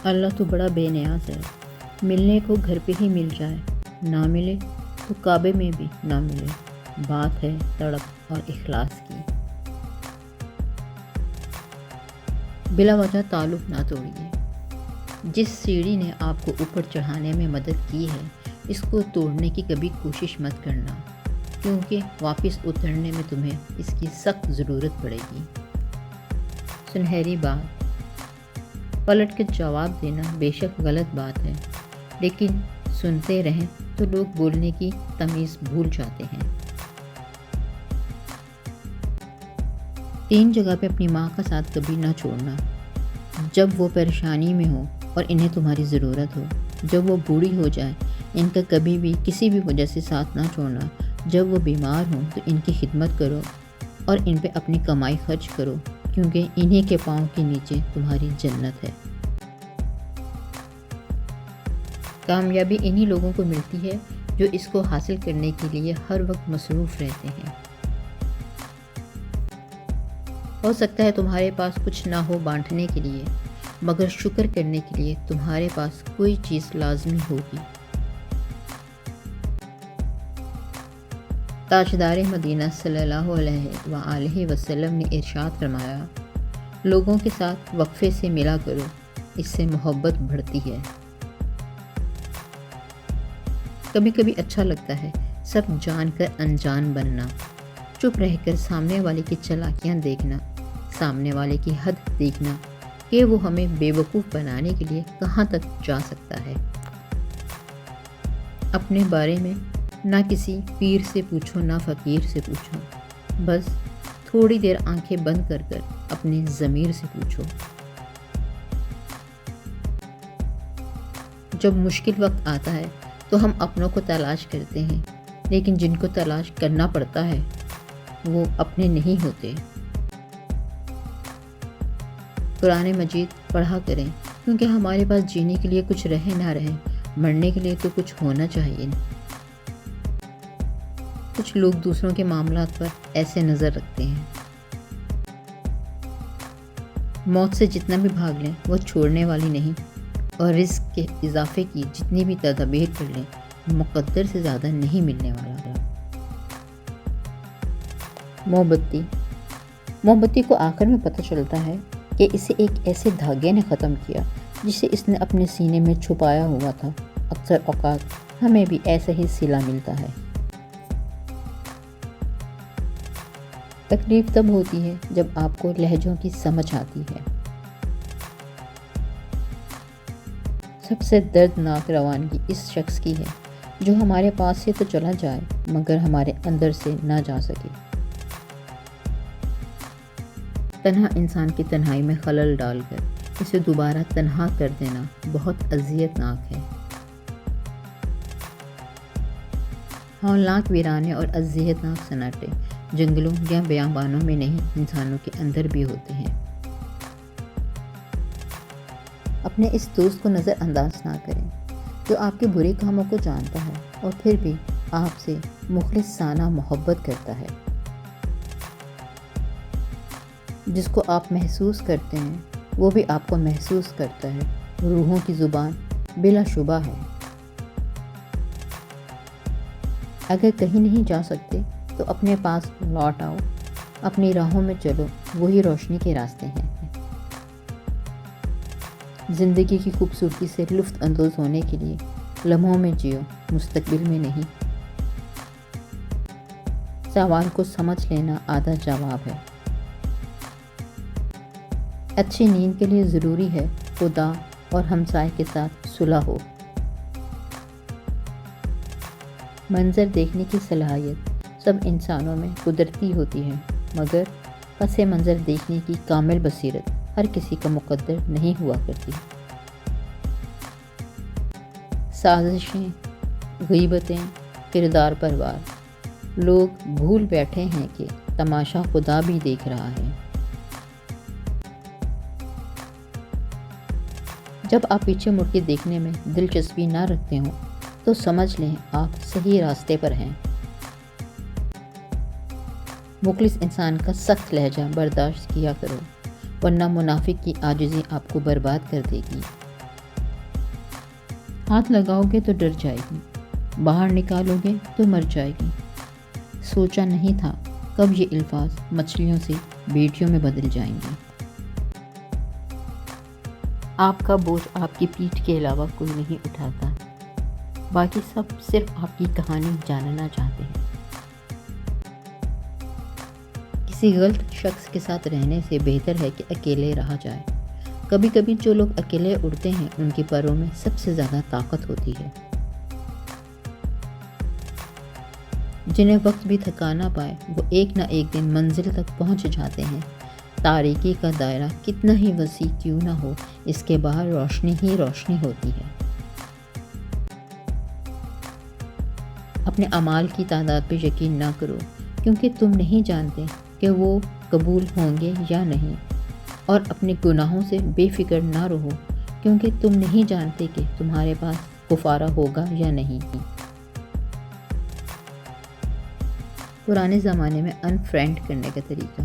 اللہ تو بڑا بے نیاز ہے، ملنے کو گھر پہ ہی مل جائے، نہ ملے تو کعبے میں بھی نہ ملے۔ بات ہے تڑپ اور اخلاص کی۔ بلا وجہ تعلق نہ توڑیے۔ جس سیڑھی نے آپ کو اوپر چڑھانے میں مدد کی ہے، اس کو توڑنے کی کبھی کوشش مت کرنا، کیونکہ واپس اترنے میں تمہیں اس کی سخت ضرورت پڑے گی۔ سنہری بات، پلٹ کے جواب دینا بے شک غلط بات ہے، لیکن سنتے رہیں تو لوگ بولنے کی تمیز بھول جاتے ہیں۔ 3 جگہ پہ اپنی ماں کا ساتھ کبھی نہ چھوڑنا: جب وہ پریشانی میں ہو اور انہیں تمہاری ضرورت ہو، جب وہ بوڑھی ہو جائیں ان کا کبھی بھی کسی بھی وجہ سے ساتھ نہ چھوڑنا، جب وہ بیمار ہوں تو ان کی خدمت کرو اور ان پہ اپنی کمائی خرچ کرو، کیونکہ انہی کے پاؤں کے نیچے تمہاری جنت ہے۔ کامیابی انہی لوگوں کو ملتی ہے جو اس کو حاصل کرنے کے لیے ہر وقت مصروف رہتے ہیں۔ ہو سکتا ہے تمہارے پاس کچھ نہ ہو بانٹنے کے لیے، مگر شکر کرنے کے لیے تمہارے پاس کوئی چیز لازمی ہوگی۔ تاجدار مدینہ صلی اللہ علیہ وآلہ وسلم نے ارشاد فرمایا، لوگوں کے ساتھ وقفے سے ملا کرو، اس سے محبت بڑھتی ہے۔ کبھی کبھی اچھا لگتا ہے سب جان کر انجان بننا، چپ رہ کر سامنے والے کی چالاکیاں دیکھنا، سامنے والے کی حد دیکھنا کہ وہ ہمیں بے وقوف بنانے کے لیے کہاں تک جا سکتا ہے۔ اپنے بارے میں نہ کسی پیر سے پوچھو نہ فقیر سے پوچھو، بس تھوڑی دیر آنکھیں بند کر کر اپنے ضمیر سے پوچھو۔ جب مشکل وقت آتا ہے تو ہم اپنوں کو تلاش کرتے ہیں، لیکن جن کو تلاش کرنا پڑتا ہے وہ اپنے نہیں ہوتے۔ قرآن مجید پڑھا کریں، کیونکہ ہمارے پاس جینے کے لیے کچھ رہے نہ رہے، مرنے کے لیے تو کچھ ہونا چاہیے۔ کچھ لوگ دوسروں کے معاملات پر ایسے نظر رکھتے ہیں۔ موت سے جتنا بھی بھاگ لیں وہ چھوڑنے والی نہیں، اور رزق کے اضافے کی جتنی بھی تدابیر کر لیں مقدر سے زیادہ نہیں ملنے والا۔ موم بتی کو آخر میں پتہ چلتا ہے کہ اسے ایک ایسے دھاگے نے ختم کیا جسے اس نے اپنے سینے میں چھپایا ہوا تھا۔ اکثر اوقات ہمیں بھی ایسا ہی صلہ ملتا ہے۔ تکلیف تب ہوتی ہے جب آپ کو لہجوں کی سمجھ آتی ہے۔ سب سے دردناک روانگی اس شخص کی ہے جو ہمارے پاس سے تو چلا جائے مگر ہمارے اندر سے نہ جا سکے۔ تنہا انسان کی تنہائی میں خلل ڈال کر اسے دوبارہ تنہا کر دینا بہت اذیت ناک ہے۔ ہولناک ویرانے اور اذیت ناک سناٹے جنگلوں یا بیابانوں میں نہیں، انسانوں کے اندر بھی ہوتے ہیں۔ اپنے اس دوست کو نظر انداز نہ کریں جو آپ کے برے کاموں کو جانتا ہے اور پھر بھی آپ سے مخلصانہ محبت کرتا ہے۔ جس کو آپ محسوس کرتے ہیں وہ بھی آپ کو محسوس کرتا ہے۔ روحوں کی زبان بلا شبہ ہے۔ اگر کہیں نہیں جا سکتے تو اپنے پاس لوٹ آؤ، اپنی راہوں میں چلو، وہی روشنی کے راستے ہیں۔ زندگی کی خوبصورتی سے لطف اندوز ہونے کے لیے لمحوں میں جیو، مستقبل میں نہیں۔ سوال کو سمجھ لینا آدھا جواب ہے۔ اچھی نیند کے لیے ضروری ہے خدا اور ہمسائے کے ساتھ صلح ہو۔ منظر دیکھنے کی صلاحیت سب انسانوں میں قدرتی ہوتی ہے، مگر پس منظر دیکھنے کی کامل بصیرت ہر کسی کا مقدر نہیں ہوا کرتی۔ سازشیں، غیبتیں، کردار پروار، لوگ بھول بیٹھے ہیں کہ تماشا خدا بھی دیکھ رہا ہے۔ جب آپ پیچھے مڑ کے دیکھنے میں دلچسپی نہ رکھتے ہوں تو سمجھ لیں آپ صحیح راستے پر ہیں۔ مخلص انسان کا سخت لہجہ برداشت کیا کرو، ورنہ منافق کی عاجزی آپ کو برباد کر دے گی۔ ہاتھ لگاؤ گے تو ڈر جائے گی، باہر نکالو گے تو مر جائے گی۔ سوچا نہیں تھا کب یہ الفاظ مچھلیوں سے بیٹیوں میں بدل جائیں گے۔ آپ کا بوجھ آپ کی پیٹھ کے علاوہ کوئی نہیں اٹھاتا، باقی سب صرف آپ کی کہانی جاننا چاہتے ہیں۔ کسی غلط شخص کے ساتھ رہنے سے بہتر ہے کہ اکیلے رہا جائے۔ کبھی کبھی جو لوگ اکیلے اڑتے ہیں ان کے پروں میں سب سے زیادہ طاقت ہوتی ہے۔ جنہیں وقت بھی تھکا نہ پائے وہ ایک نہ ایک دن منزل تک پہنچ جاتے ہیں۔ تاریکی کا دائرہ کتنا ہی وسیع کیوں نہ ہو، اس کے باہر روشنی ہی روشنی ہوتی ہے۔ اپنے اعمال کی تعداد پہ یقین نہ کرو، کیونکہ تم نہیں جانتے کہ وہ قبول ہوں گے یا نہیں، اور اپنے گناہوں سے بے فکر نہ رہو، کیونکہ تم نہیں جانتے کہ تمہارے پاس کفارہ ہوگا یا نہیں۔ پرانے زمانے میں ان فرینڈ کرنے کا طریقہ۔